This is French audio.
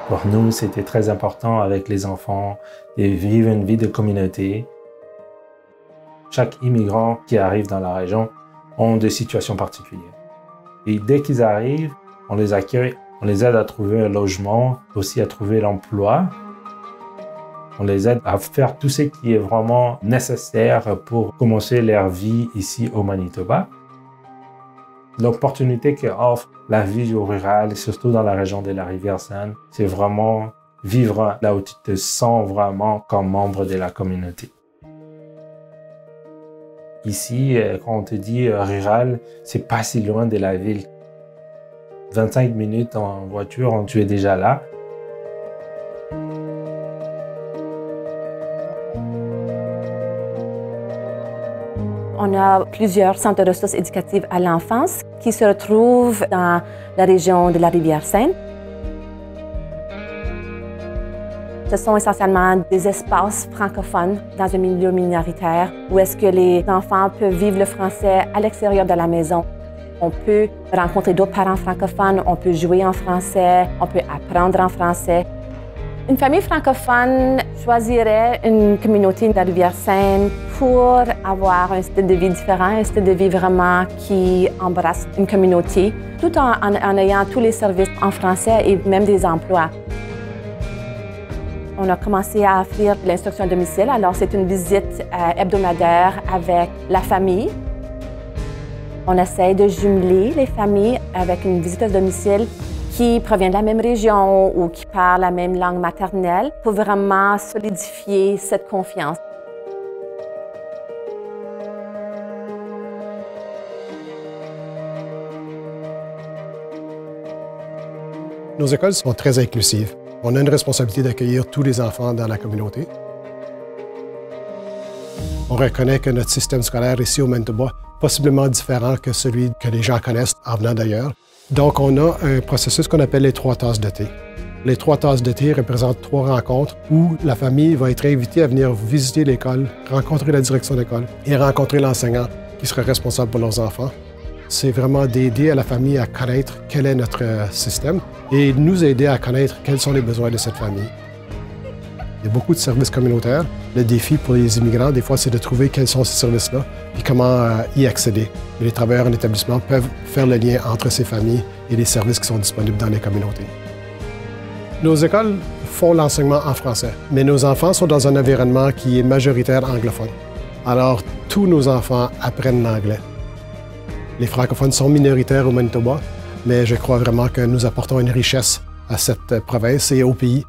Pour nous, c'était très important avec les enfants de vivre une vie de communauté. Chaque immigrant qui arrive dans la région a des situations particulières. Et dès qu'ils arrivent, on les accueille, on les aide à trouver un logement, aussi à trouver l'emploi. On les aide à faire tout ce qui est vraiment nécessaire pour commencer leur vie ici au Manitoba. L'opportunité qu'offre la vie au rural, surtout dans la région de la Rivière-Saine, c'est vraiment vivre là où tu te sens vraiment comme membre de la communauté. Ici, quand on te dit rural, c'est pas si loin de la ville. 25 minutes en voiture, tu es déjà là. On a plusieurs centres de ressources éducatives à l'enfance qui se retrouvent dans la région de la Rivière-Saine. Ce sont essentiellement des espaces francophones dans un milieu minoritaire où est-ce que les enfants peuvent vivre le français à l'extérieur de la maison. On peut rencontrer d'autres parents francophones, on peut jouer en français, on peut apprendre en français. Une famille francophone choisirait une communauté de la Rivière-Saine pour avoir un style de vie différent, un style de vie vraiment qui embrasse une communauté, tout en ayant tous les services en français et même des emplois. On a commencé à offrir l'instruction à domicile, alors c'est une visite hebdomadaire avec la famille. On essaie de jumeler les familles avec une visite à domicile qui provient de la même région ou qui parle la même langue maternelle pour vraiment solidifier cette confiance. Nos écoles sont très inclusives. On a une responsabilité d'accueillir tous les enfants dans la communauté. On reconnaît que notre système scolaire ici au Manitoba est possiblement différent que celui que les gens connaissent en venant d'ailleurs. Donc, on a un processus qu'on appelle les 3 tasses de thé. Les 3 tasses de thé représentent 3 rencontres où la famille va être invitée à venir visiter l'école, rencontrer la direction d'école et rencontrer l'enseignant qui sera responsable pour leurs enfants. C'est vraiment d'aider à la famille à connaître quel est notre système et nous aider à connaître quels sont les besoins de cette famille. Il y a beaucoup de services communautaires. Le défi pour les immigrants, des fois, c'est de trouver quels sont ces services-là et comment y accéder. Les travailleurs en établissement peuvent faire le lien entre ces familles et les services qui sont disponibles dans les communautés. Nos écoles font l'enseignement en français, mais nos enfants sont dans un environnement qui est majoritaire anglophone. Alors, tous nos enfants apprennent l'anglais. Les francophones sont minoritaires au Manitoba, mais je crois vraiment que nous apportons une richesse à cette province et au pays.